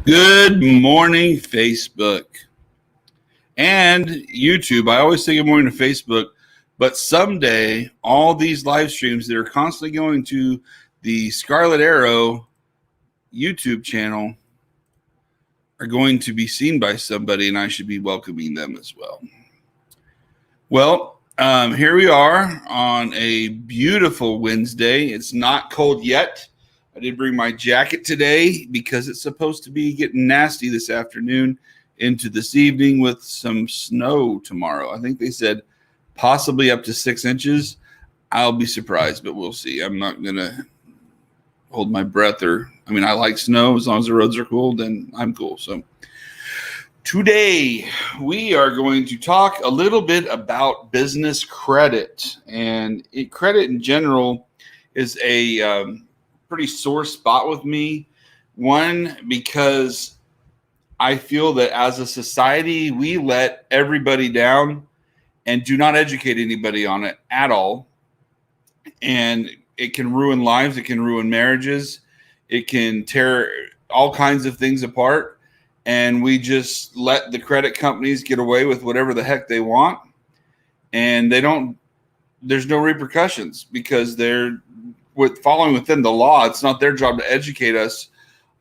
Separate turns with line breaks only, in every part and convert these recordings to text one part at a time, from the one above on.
Good morning, Facebook and YouTube. I always say good morning to Facebook, but someday all these live streams that are constantly going to the Scarlet Arrow YouTube channel are going to be seen by somebody, and I should be welcoming them as well. Well, here we are on a beautiful Wednesday. It's not cold yet. I did bring my jacket today because it's supposed to be getting nasty this afternoon into this evening with some snow tomorrow. I think they said possibly up to 6 inches. I'll be surprised, but we'll see. I'm not going to hold my breath I like snow. As long as the roads are cool, then I'm cool. So today we are going to talk a little bit about business credit. And credit in general is a pretty sore spot with me. One, because I feel that as a society, we let everybody down and do not educate anybody on it at all. And it can ruin lives. It can ruin marriages. It can tear all kinds of things apart. And we just let the credit companies get away with whatever the heck they want. And there's no repercussions because they're following within the law. It's not their job to educate us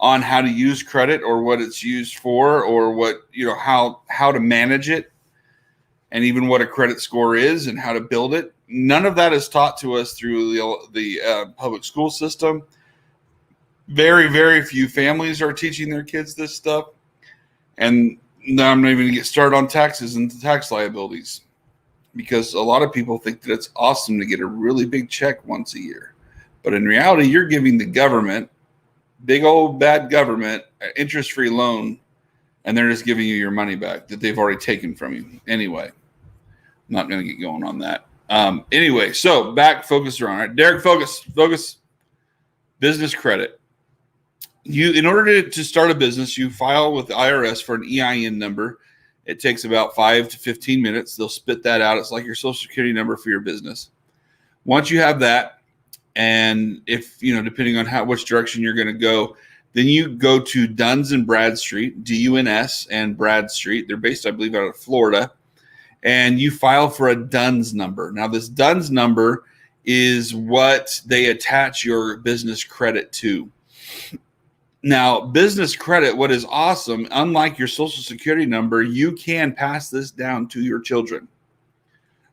on how to use credit or what it's used for or how to manage it, and even what a credit score is and how to build it. None of that is taught to us through the public school system. Very, very few families are teaching their kids this stuff. And now I'm not even going to get started on taxes and tax liabilities, because a lot of people think that it's awesome to get a really big check once a year. But in reality, you're giving the government, big old bad government, an interest-free loan, and they're just giving you your money back that they've already taken from you. Anyway, I'm not going to get going on that. Anyway, so back, focus around. All right, Derek, focus. Business credit. In order to start a business, you file with the IRS for an EIN number. It takes about 5 to 15 minutes. They'll spit that out. It's like your social security number for your business. Once you have that, and if, depending on which direction you're going to go, then you go to Duns and Bradstreet, DUNS and Bradstreet. They're based, I believe, out of Florida. And you file for a Duns number. Now, this Duns number is what they attach your business credit to. Now, business credit, what is awesome, unlike your social security number, you can pass this down to your children.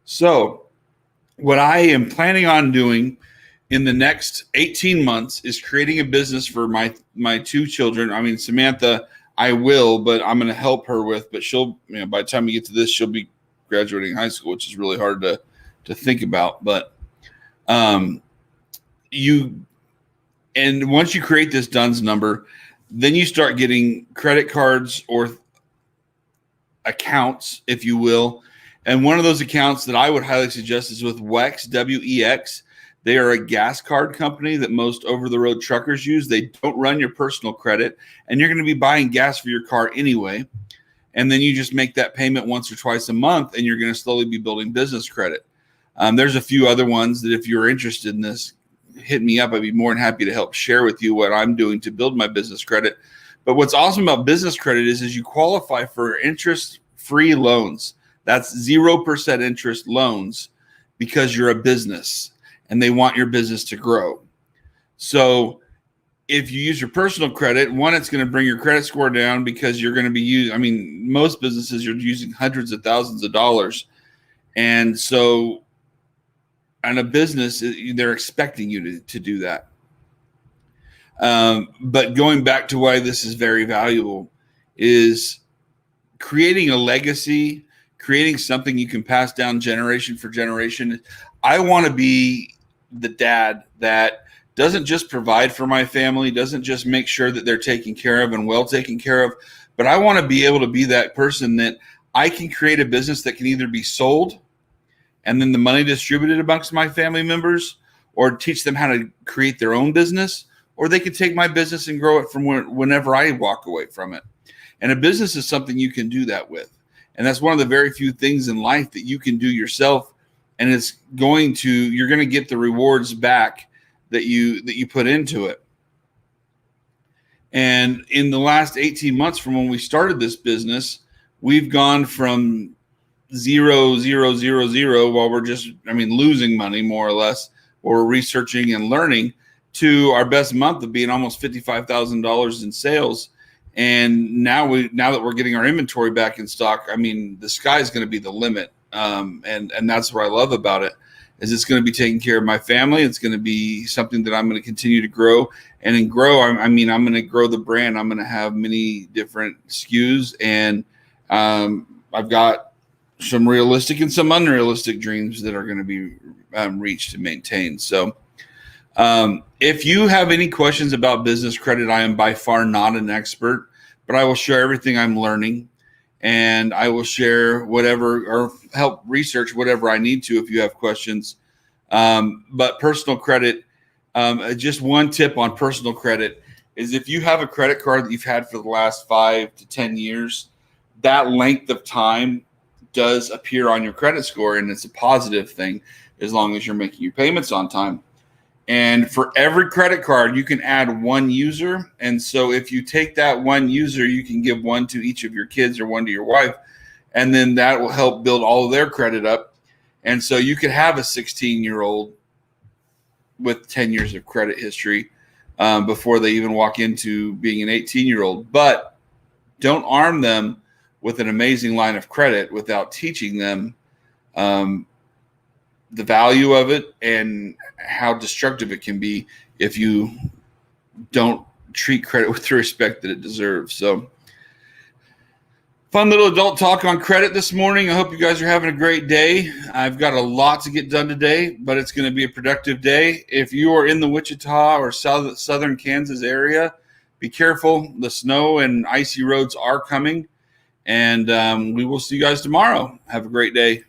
So what I am planning on doing in the next 18 months is creating a business for my two children. Samantha, I will, but I'm going to help her with, but she'll, by the time we get to this, she'll be graduating high school, which is really hard to think about. But and once you create this DUNS number, then you start getting credit cards or accounts, if you will. And one of those accounts that I would highly suggest is with WEX, WEX. They are a gas card company that most over-the-road truckers use. They don't run your personal credit, and you're going to be buying gas for your car anyway. And then you just make that payment once or twice a month, and you're going to slowly be building business credit. There's a few other ones that if you're interested in this, hit me up. I'd be more than happy to help share with you what I'm doing to build my business credit. But what's awesome about business credit is you qualify for interest-free loans. That's 0% interest loans because you're a business and they want your business to grow. So if you use your personal credit, one, it's going to bring your credit score down because you're going to be using, most businesses, you're using hundreds of thousands of dollars. And so on a business, they're expecting you to do that. But going back to why this is very valuable is creating a legacy, creating something you can pass down generation for generation. I want to be the dad that doesn't just provide for my family, doesn't just make sure that they're taken care of and well taken care of, but I want to be able to be that person that I can create a business that can either be sold and then the money distributed amongst my family members, or teach them how to create their own business, or they could take my business and grow it from whenever I walk away from it. And a business is something you can do that with. And that's one of the very few things in life that you can do yourself. And you're going to get the rewards back that you put into it. And in the last 18 months from when we started this business, we've gone from 0, 0, 0, 0 while we're just, losing money more or less while we're researching and learning, to our best month of being almost $55,000 in sales. And now that we're getting our inventory back in stock, the sky's going to be the limit. And that's what I love about it, is it's going to be taking care of my family. It's going to be something that I'm going to continue to grow. And in grow, I'm going to grow the brand. I'm going to have many different SKUs, and I've got some realistic and some unrealistic dreams that are going to be reached and maintained. So if you have any questions about business credit, I am by far not an expert, but I will share everything I'm learning, and I will share whatever or help research whatever I need to if you have questions. But personal credit, just one tip on personal credit is, if you have a credit card that you've had for the last 5 to 10 years, that length of time does appear on your credit score, and it's a positive thing as long as you're making your payments on time. And for every credit card, you can add one user. And so if you take that one user, you can give one to each of your kids or one to your wife, and then that will help build all of their credit up. And so you could have a 16-year-old with 10 years of credit history before they even walk into being an 18-year-old. But don't arm them with an amazing line of credit without teaching them the value of it and how destructive it can be if you don't treat credit with the respect that it deserves. So, fun little adult talk on credit this morning. I hope you guys are having a great day. I've got a lot to get done today, but it's going to be a productive day. If you are in the Wichita or southern Kansas area, be careful. The snow and icy roads are coming, and we will see you guys tomorrow. Have a great day.